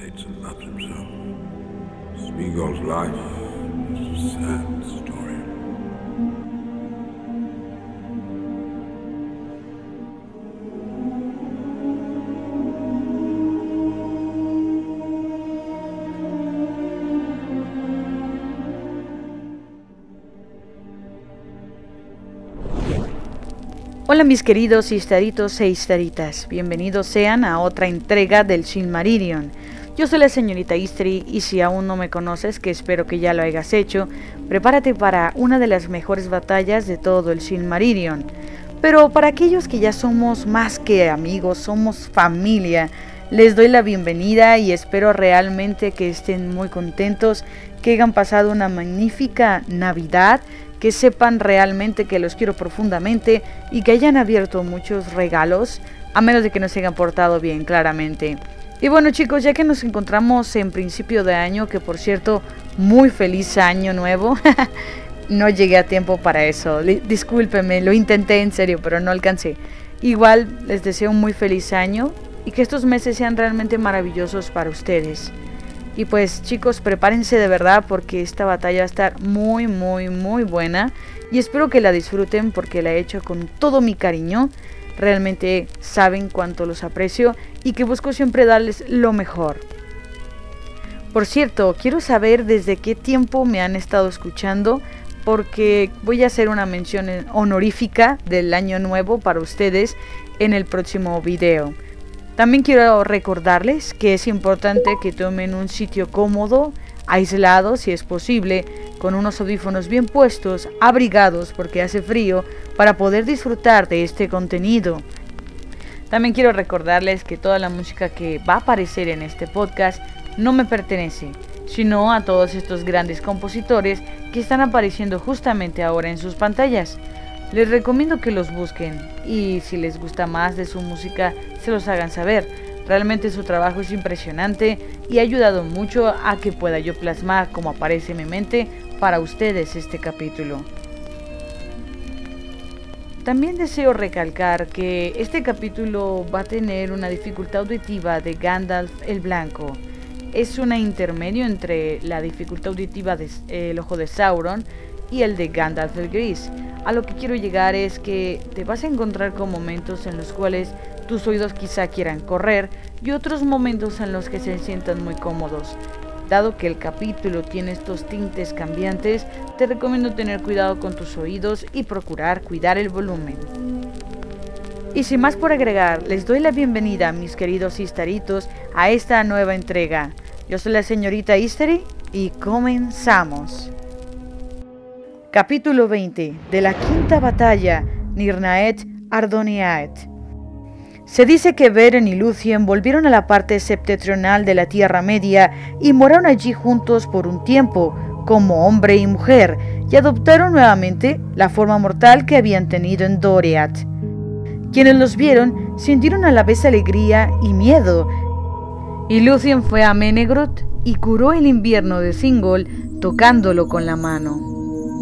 meditates and loves himself. Smeagol's life is a sad story. Hola mis queridos histaritos e histaritas, bienvenidos sean a otra entrega del Silmarillion. Yo soy la señorita History y si aún no me conoces, que espero que ya lo hayas hecho, prepárate para una de las mejores batallas de todo el Silmarillion. Pero para aquellos que ya somos más que amigos, somos familia, les doy la bienvenida y espero realmente que estén muy contentos, que hayan pasado una magnífica Navidad, que sepan realmente que los quiero profundamente y que hayan abierto muchos regalos, a menos de que nos hayan portado bien, claramente. Y bueno chicos, ya que nos encontramos en principio de año, que por cierto, muy feliz año nuevo, no llegué a tiempo para eso, discúlpenme, lo intenté en serio, pero no alcancé. Igual les deseo un muy feliz año y que estos meses sean realmente maravillosos para ustedes. Y pues chicos, prepárense de verdad porque esta batalla va a estar muy buena y espero que la disfruten porque la he hecho con todo mi cariño. Realmente saben cuánto los aprecio y que busco siempre darles lo mejor. Por cierto, quiero saber desde qué tiempo me han estado escuchando porque voy a hacer una mención honorífica del año nuevo para ustedes en el próximo video. También quiero recordarles que es importante que tomen un sitio cómodo, aislado si es posible, con unos audífonos bien puestos, abrigados porque hace frío, para poder disfrutar de este contenido. También quiero recordarles que toda la música que va a aparecer en este podcast no me pertenece, sino a todos estos grandes compositores que están apareciendo justamente ahora en sus pantallas. Les recomiendo que los busquen y si les gusta más de su música se los hagan saber. Realmente su trabajo es impresionante y ha ayudado mucho a que pueda yo plasmar como aparece en mi mente para ustedes este capítulo. También deseo recalcar que este capítulo va a tener una dificultad auditiva de Gandalf el Blanco. Es un intermedio entre la dificultad auditiva de El Ojo de Sauron y el de Gandalf el Gris. A lo que quiero llegar es que te vas a encontrar con momentos en los cuales tus oídos quizá quieran correr y otros momentos en los que se sientan muy cómodos. Dado que el capítulo tiene estos tintes cambiantes, te recomiendo tener cuidado con tus oídos y procurar cuidar el volumen. Y sin más por agregar, les doy la bienvenida, mis queridos histaritos, a esta nueva entrega. Yo soy la señorita History y comenzamos. Capítulo 20 de la quinta batalla, Nirnaeth Ardoniaeth. Se dice que Beren y Lúthien volvieron a la parte septentrional de la Tierra Media y moraron allí juntos por un tiempo, como hombre y mujer, y adoptaron nuevamente la forma mortal que habían tenido en Doriath. Quienes los vieron sintieron a la vez alegría y miedo, y Lúthien fue a Menegroth y curó el invierno de Thingol tocándolo con la mano.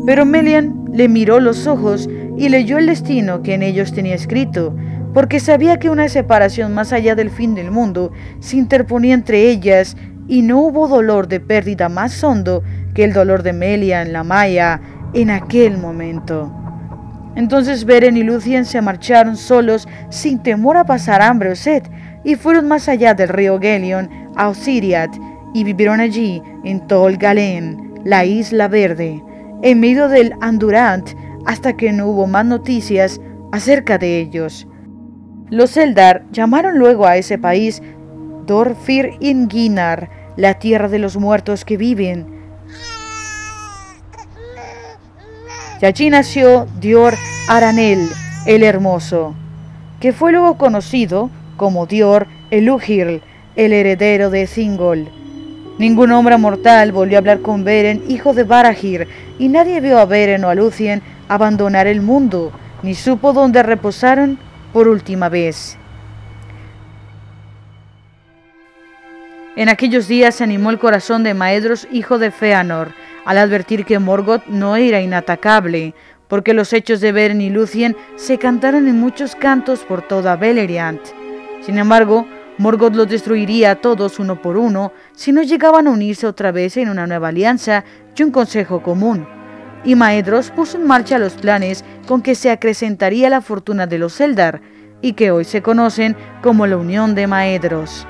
Pero Melian le miró los ojos y leyó el destino que en ellos tenía escrito, porque sabía que una separación más allá del fin del mundo se interponía entre ellas y no hubo dolor de pérdida más hondo que el dolor de Melian la Maya en aquel momento. Entonces Beren y Lúthien se marcharon solos sin temor a pasar hambre o sed y fueron más allá del río Gelion a Osiriath y vivieron allí en Tol Galen, la Isla Verde, en medio del Andurant, hasta que no hubo más noticias acerca de ellos. Los Eldar llamaron luego a ese país Dorfir Inginar, la tierra de los muertos que viven. Y allí nació Dior Aranel, el hermoso, que fue luego conocido como Dior Elúhirl, el heredero de Thingol. Ningún hombre mortal volvió a hablar con Beren, hijo de Barahir, y nadie vio a Beren o a Lúthien abandonar el mundo, ni supo dónde reposaron por última vez. En aquellos días se animó el corazón de Maedhros, hijo de Fëanor, al advertir que Morgoth no era inatacable, porque los hechos de Beren y Lúthien se cantaron en muchos cantos por toda Beleriand. Sin embargo, Morgoth los destruiría a todos uno por uno si no llegaban a unirse otra vez en una nueva alianza y un consejo común. Y Maedhros puso en marcha los planes con que se acrecentaría la fortuna de los Eldar, y que hoy se conocen como la Unión de Maedhros.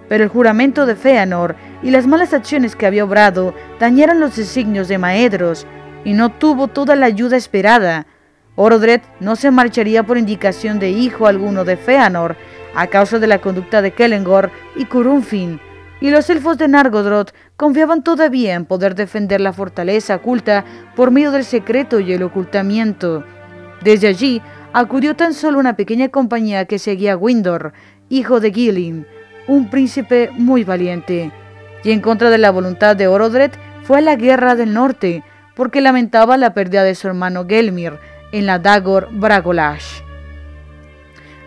Pero el juramento de Fëanor y las malas acciones que había obrado dañaron los designios de Maedhros, y no tuvo toda la ayuda esperada. Orodred no se marcharía por indicación de hijo alguno de Fëanor, a causa de la conducta de Celengor y Curunfin, y los elfos de Nargothrond confiaban todavía en poder defender la fortaleza oculta por medio del secreto y el ocultamiento. Desde allí acudió tan solo una pequeña compañía que seguía a Windor, hijo de Gilin, un príncipe muy valiente, y en contra de la voluntad de Orodred fue a la guerra del norte, porque lamentaba la pérdida de su hermano Gelmir en la Dagor Bragolash.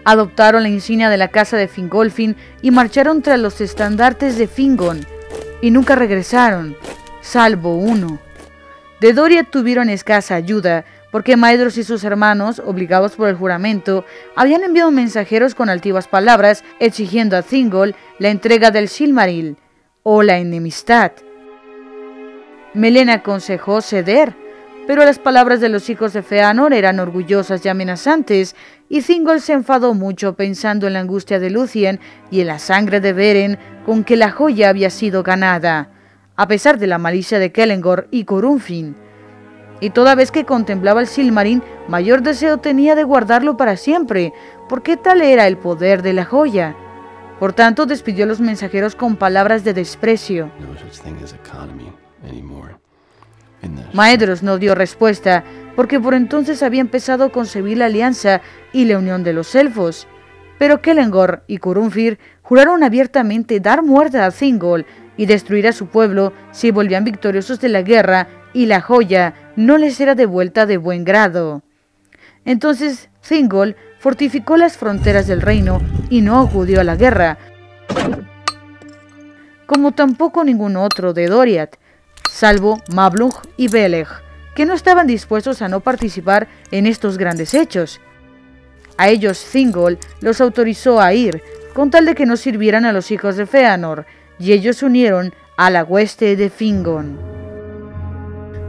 Adoptaron la insignia de la casa de Fingolfin y marcharon tras los estandartes de Fingon, y nunca regresaron, salvo uno. De Doriath tuvieron escasa ayuda, porque Maedhros y sus hermanos, obligados por el juramento, habían enviado mensajeros con altivas palabras exigiendo a Thingol la entrega del Silmaril, o la enemistad. Melen aconsejó ceder, pero las palabras de los hijos de Fëanor eran orgullosas y amenazantes, y Thingol se enfadó mucho pensando en la angustia de Lúthien y en la sangre de Beren con que la joya había sido ganada, a pesar de la malicia de Celengor y Curunfin. Y toda vez que contemplaba el Silmaril, mayor deseo tenía de guardarlo para siempre, porque tal era el poder de la joya. Por tanto, despidió a los mensajeros con palabras de desprecio. Maedhros no dio respuesta, porque por entonces había empezado a concebir la alianza y la unión de los elfos. Pero Celengor y Curunfir juraron abiertamente dar muerte a Thingol y destruir a su pueblo si volvían victoriosos de la guerra y la joya no les era devuelta de buen grado. Entonces Thingol fortificó las fronteras del reino y no acudió a la guerra, como tampoco ningún otro de Doriath, salvo Mablung y Beleg, que no estaban dispuestos a no participar en estos grandes hechos. A ellos Thingol los autorizó a ir, con tal de que no sirvieran a los hijos de Fëanor, y ellos se unieron a la hueste de Fingon.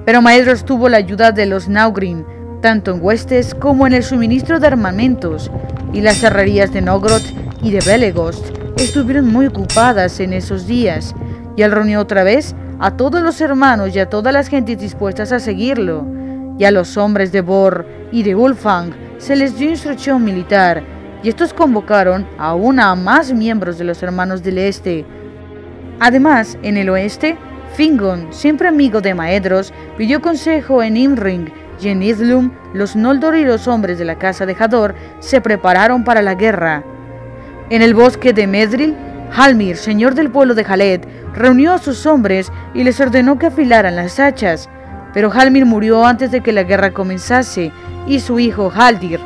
Pero Maedhros tuvo la ayuda de los Naugrin, tanto en huestes como en el suministro de armamentos, y las herrerías de Nogrod y de Belegost estuvieron muy ocupadas en esos días, y él reunió otra vez a todos los hermanos y a todas las gentes dispuestas a seguirlo, y a los hombres de Bor y de Ulfang se les dio instrucción militar, y estos convocaron aún a más miembros de los hermanos del este. Además, en el oeste, Fingon, siempre amigo de Maedhros, pidió consejo en Imring, y en Idlum los Noldor y los hombres de la casa de Hador se prepararon para la guerra. En el bosque de Medril, Halmir, señor del pueblo de Haled, reunió a sus hombres y les ordenó que afilaran las hachas, pero Halmir murió antes de que la guerra comenzase, y su hijo Haldir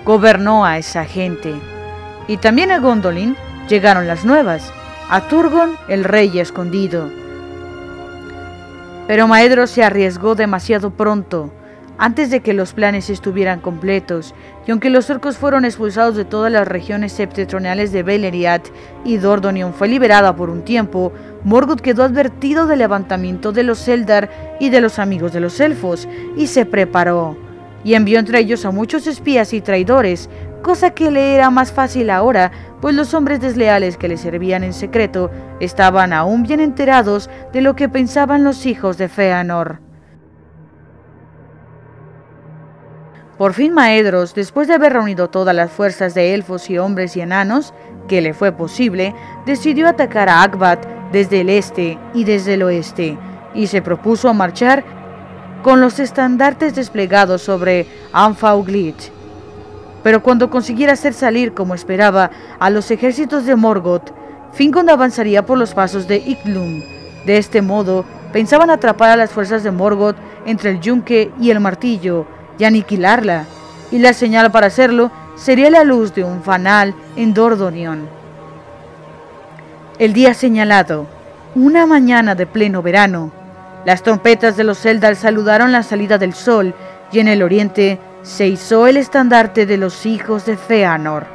gobernó a esa gente. Y también a Gondolin llegaron las nuevas, a Turgon el rey escondido. Pero Maedhros se arriesgó demasiado pronto, antes de que los planes estuvieran completos, y aunque los orcos fueron expulsados de todas las regiones septentrionales de Beleriand y Dordonion fue liberada por un tiempo, Morgoth quedó advertido del levantamiento de los Eldar y de los amigos de los elfos, y se preparó, y envió entre ellos a muchos espías y traidores, cosa que le era más fácil ahora, pues los hombres desleales que le servían en secreto estaban aún bien enterados de lo que pensaban los hijos de Fëanor. Por fin Maedhros, después de haber reunido todas las fuerzas de elfos y hombres y enanos, que le fue posible, decidió atacar a Akbat desde el este y desde el oeste, y se propuso marchar con los estandartes desplegados sobre Anfauglit. Pero cuando consiguiera hacer salir, como esperaba, a los ejércitos de Morgoth, Fingon avanzaría por los pasos de Idlum. De este modo, pensaban atrapar a las fuerzas de Morgoth entre el yunque y el martillo, y aniquilarla, y la señal para hacerlo sería la luz de un fanal en Dordonion. El día señalado, una mañana de pleno verano, las trompetas de los Eldar saludaron la salida del sol, y en el oriente se izó el estandarte de los hijos de Fëanor.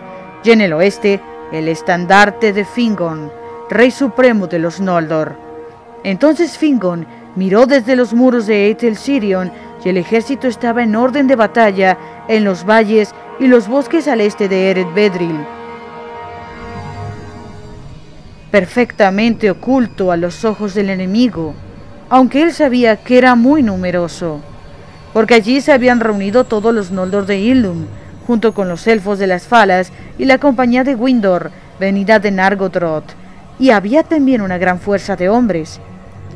y en el oeste el estandarte de Fingon, rey supremo de los Noldor. Entonces Fingon miró desde los muros de Eithel Sirion y el ejército estaba en orden de batalla en los valles y los bosques al este de Ered Bedril, perfectamente oculto a los ojos del enemigo, aunque él sabía que era muy numeroso, porque allí se habían reunido todos los Noldor de Illum, junto con los elfos de las Falas y la compañía de Windor, venida de Nargothrond, y había también una gran fuerza de hombres.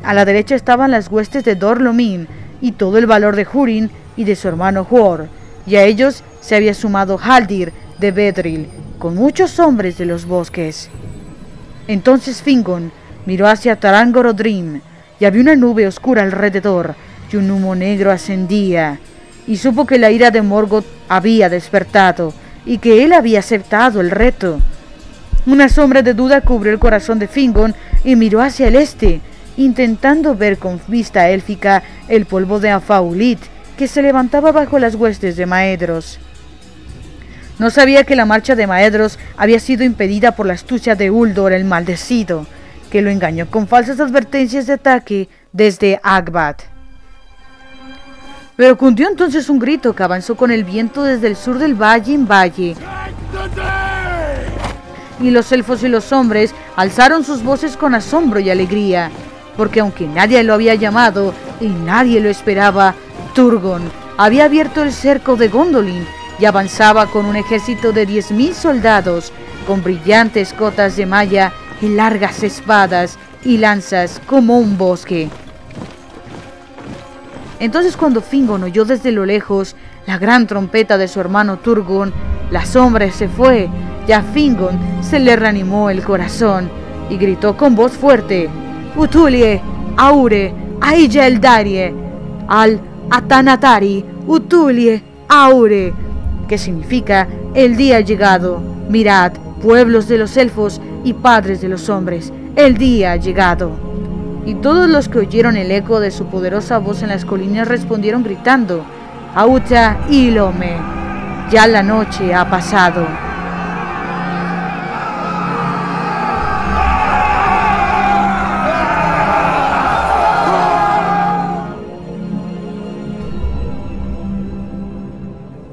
A la derecha estaban las huestes de Dor-Lomin y todo el valor de Húrin y de su hermano Huor, y a ellos se había sumado Haldir de Bedril, con muchos hombres de los bosques. Entonces Fingon miró hacia Tarangorodrim, y había una nube oscura alrededor, y un humo negro ascendía, y supo que la ira de Morgoth había despertado, y que él había aceptado el reto. Una sombra de duda cubrió el corazón de Fingon, y miró hacia el este, intentando ver con vista élfica el polvo de Anfaulit, que se levantaba bajo las huestes de Maedhros. No sabía que la marcha de Maedhros había sido impedida por la astucia de Uldor el maldecido, que lo engañó con falsas advertencias de ataque desde Akbat. Pero cundió entonces un grito que avanzó con el viento desde el sur del valle en valle, y los elfos y los hombres alzaron sus voces con asombro y alegría, porque aunque nadie lo había llamado y nadie lo esperaba, Turgon había abierto el cerco de Gondolin y avanzaba con un ejército de 10.000 soldados, con brillantes cotas de malla y largas espadas y lanzas como un bosque. Entonces cuando Fingon oyó desde lo lejos la gran trompeta de su hermano Turgon, la sombra se fue y a Fingon se le reanimó el corazón y gritó con voz fuerte: Utulie, Aure, Aija Eldarie, al Atanatari, Utulie, Aure, que significa el día ha llegado. Mirad, pueblos de los elfos y padres de los hombres, el día ha llegado. Y todos los que oyeron el eco de su poderosa voz en las colinas respondieron gritando: Auta Ilome, ya la noche ha pasado.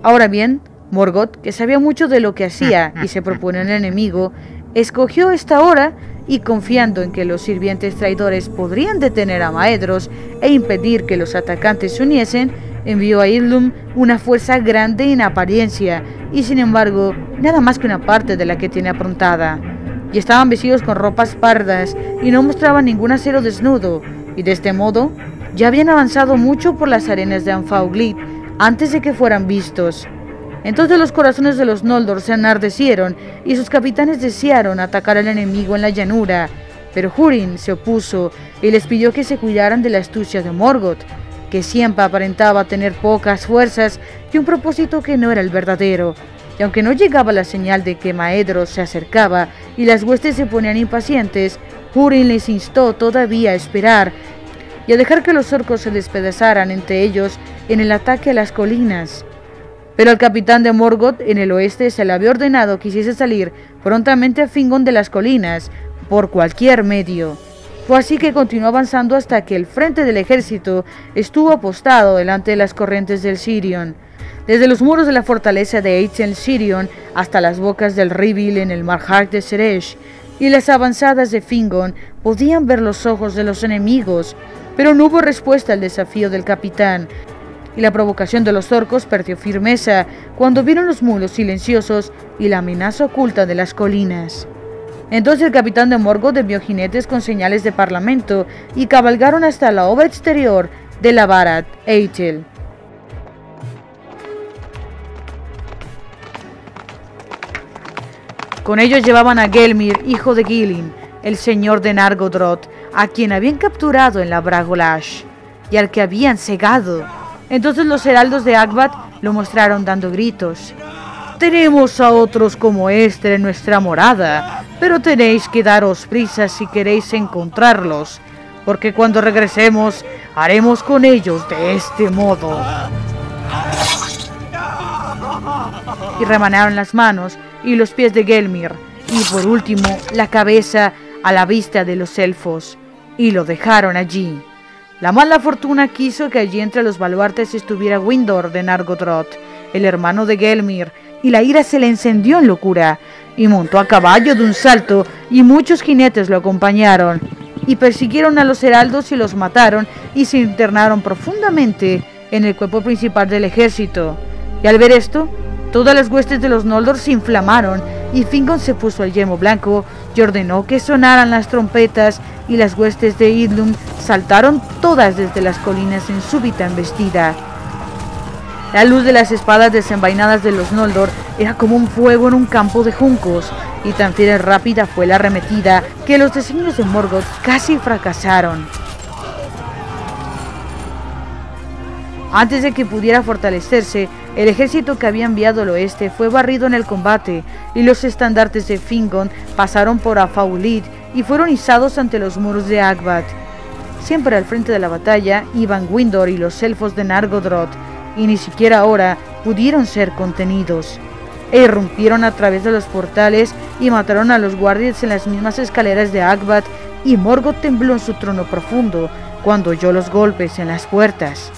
Ahora bien, Morgoth, que sabía mucho de lo que hacía y se proponía el enemigo, escogió esta hora y, confiando en que los sirvientes traidores podrían detener a Maedhros e impedir que los atacantes se uniesen, envió a Illum una fuerza grande en apariencia y, sin embargo, nada más que una parte de la que tiene aprontada. Y estaban vestidos con ropas pardas y no mostraban ningún acero desnudo, y de este modo ya habían avanzado mucho por las arenas de Anfaulit antes de que fueran vistos. Entonces los corazones de los Noldor se enardecieron y sus capitanes desearon atacar al enemigo en la llanura, pero Húrin se opuso y les pidió que se cuidaran de la astucia de Morgoth, que siempre aparentaba tener pocas fuerzas y un propósito que no era el verdadero. Y aunque no llegaba la señal de que Maedhros se acercaba y las huestes se ponían impacientes, Húrin les instó todavía a esperar y a dejar que los orcos se despedazaran entre ellos en el ataque a las colinas. Pero al capitán de Morgoth en el oeste se le había ordenado que hiciese salir prontamente a Fingon de las colinas por cualquier medio. Fue así que continuó avanzando hasta que el frente del ejército estuvo apostado delante de las corrientes del Sirion. Desde los muros de la fortaleza de Eithel Sirion hasta las bocas del Rivil en el Marhak de Seresh y las avanzadas de Fingon podían ver los ojos de los enemigos, pero no hubo respuesta al desafío del capitán, y la provocación de los orcos perdió firmeza cuando vieron los muros silenciosos y la amenaza oculta de las colinas. Entonces el capitán de Morgoth envió jinetes con señales de parlamento y cabalgaron hasta la obra exterior de la Varat Eithel. Con ellos llevaban a Gelmir, hijo de Gilin, el señor de Nargothrond, a quien habían capturado en la Bragolash y al que habían cegado. Entonces los heraldos de Akbat lo mostraron dando gritos: «Tenemos a otros como este en nuestra morada, pero tenéis que daros prisa si queréis encontrarlos, porque cuando regresemos haremos con ellos de este modo». Y remanaron las manos y los pies de Gelmir, y por último la cabeza a la vista de los elfos, y lo dejaron allí. La mala fortuna quiso que allí entre los baluartes estuviera Windor de Nargothrond, el hermano de Gelmir, y la ira se le encendió en locura, y montó a caballo de un salto, y muchos jinetes lo acompañaron, y persiguieron a los heraldos y los mataron, y se internaron profundamente en el cuerpo principal del ejército. Y al ver esto, todas las huestes de los Noldor se inflamaron, y Fingon se puso el yelmo blanco y ordenó que sonaran las trompetas, y las huestes de Idlum saltaron todas desde las colinas en súbita embestida. La luz de las espadas desenvainadas de los Noldor era como un fuego en un campo de juncos, y tan fiera y rápida fue la arremetida que los designios de Morgoth casi fracasaron. Antes de que pudiera fortalecerse, el ejército que había enviado al oeste fue barrido en el combate, y los estandartes de Fingon pasaron por Afaulit y fueron izados ante los muros de Akbat. Siempre al frente de la batalla iban Windor y los elfos de Nargothrond, y ni siquiera ahora pudieron ser contenidos. Irrumpieron a través de los portales y mataron a los guardias en las mismas escaleras de Akbat, y Morgoth tembló en su trono profundo cuando oyó los golpes en las puertas.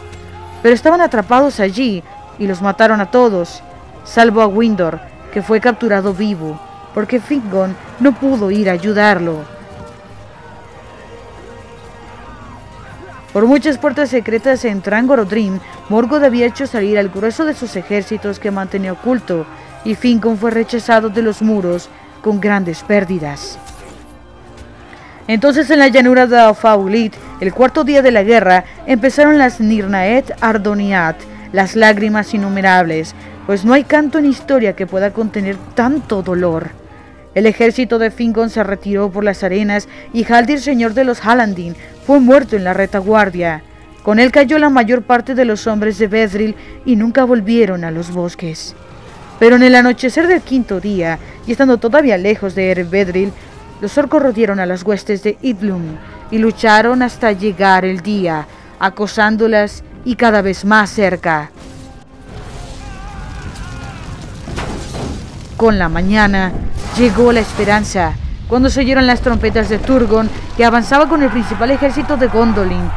Pero estaban atrapados allí y los mataron a todos, salvo a Windor, que fue capturado vivo, porque Fingon no pudo ir a ayudarlo. Por muchas puertas secretas en Trangor Odrim, Morgoth había hecho salir al grueso de sus ejércitos que mantenía oculto, y Fingon fue rechazado de los muros con grandes pérdidas. Entonces en la llanura de Afaulit, el cuarto día de la guerra, empezaron las Nirnaeth Ardoniat, las lágrimas innumerables, pues no hay canto en historia que pueda contener tanto dolor. El ejército de Fingon se retiró por las arenas, y Haldir, señor de los Halandin, fue muerto en la retaguardia. Con él cayó la mayor parte de los hombres de Bedril, y nunca volvieron a los bosques. Pero en el anochecer del quinto día, y estando todavía lejos de Erebedril, los orcos rodearon a las huestes de Idlum, y lucharon hasta llegar el día, acosándolas y cada vez más cerca. Con la mañana llegó la esperanza, cuando se oyeron las trompetas de Turgon, que avanzaba con el principal ejército de Gondolin.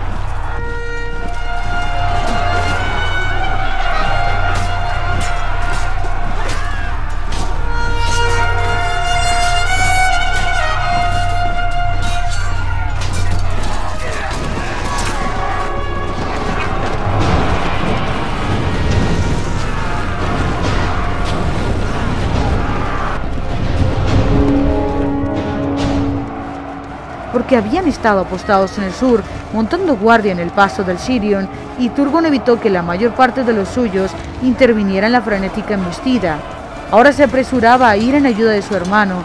Porque habían estado apostados en el sur, montando guardia en el paso del Sirion, y Turgon evitó que la mayor parte de los suyos interviniera en la frenética embestida. Ahora se apresuraba a ir en ayuda de su hermano.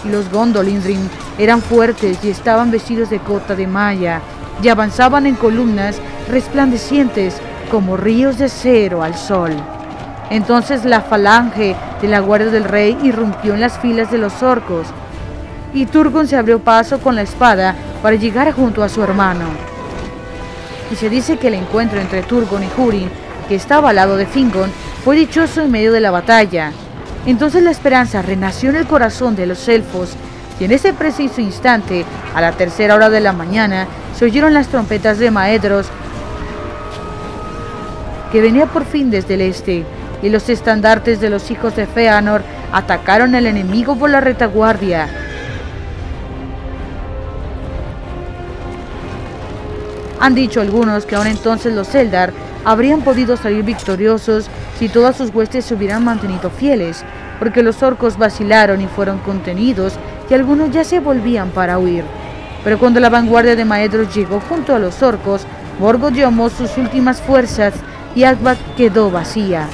Los Gondolindrim eran fuertes y estaban vestidos de cota de malla, y avanzaban en columnas resplandecientes como ríos de acero al sol. Entonces la falange de la guardia del rey irrumpió en las filas de los orcos, y Turgon se abrió paso con la espada para llegar junto a su hermano. Y se dice que el encuentro entre Turgon y Húrin, que estaba al lado de Fingon, fue dichoso en medio de la batalla. Entonces la esperanza renació en el corazón de los elfos, y en ese preciso instante, a la tercera hora de la mañana, se oyeron las trompetas de Maedhros, que venía por fin desde el este, y los estandartes de los hijos de Feanor atacaron al enemigo por la retaguardia. Han dicho algunos que aún entonces los Eldar habrían podido salir victoriosos si todas sus huestes se hubieran mantenido fieles, porque los orcos vacilaron y fueron contenidos, y algunos ya se volvían para huir. Pero cuando la vanguardia de Maedhros llegó junto a los orcos, Morgoth llamó sus últimas fuerzas, y Akbat quedó vacía.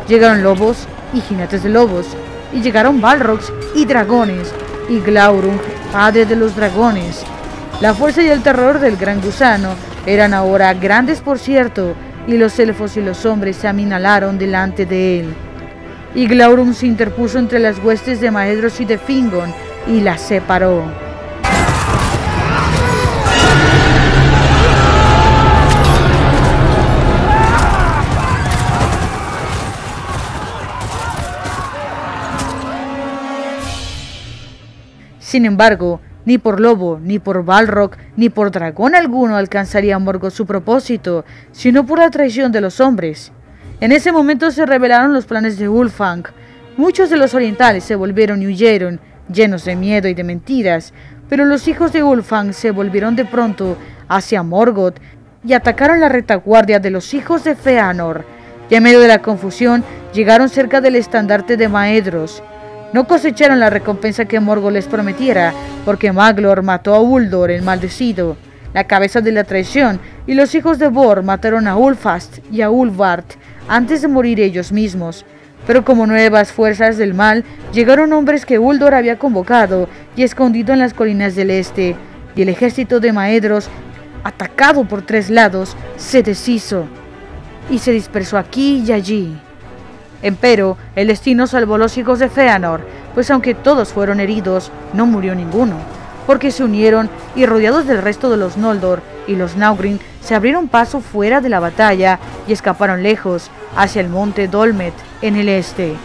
Llegaron lobos y jinetes de lobos, y llegaron balrogs y dragones, y Glaurung, padre de los dragones. La fuerza y el terror del gran gusano eran ahora grandes, por cierto, y los elfos y los hombres se aminalaron delante de él. Y Glaurung se interpuso entre las huestes de Maedhros y de Fingon, y las separó. Sin embargo, ni por lobo, ni por Balrog, ni por dragón alguno alcanzaría Morgoth su propósito, sino por la traición de los hombres. En ese momento se revelaron los planes de Ulfang. Muchos de los orientales se volvieron y huyeron, llenos de miedo y de mentiras, pero los hijos de Ulfang se volvieron de pronto hacia Morgoth y atacaron la retaguardia de los hijos de Fëanor, y en medio de la confusión llegaron cerca del estandarte de Maedhros. No cosecharon la recompensa que Morgoth les prometiera, porque Maglor mató a Uldor el maldecido, la cabeza de la traición, y los hijos de Bor mataron a Ulfast y a Ulvart antes de morir ellos mismos. Pero como nuevas fuerzas del mal, llegaron hombres que Uldor había convocado y escondido en las colinas del este, y el ejército de Maedhros, atacado por 3 lados, se deshizo y se dispersó aquí y allí. Empero, el destino salvó a los hijos de Fëanor, pues aunque todos fueron heridos, no murió ninguno, porque se unieron y rodeados del resto de los Noldor y los Naugrin, se abrieron paso fuera de la batalla y escaparon lejos, hacia el monte Dolmet, en el este.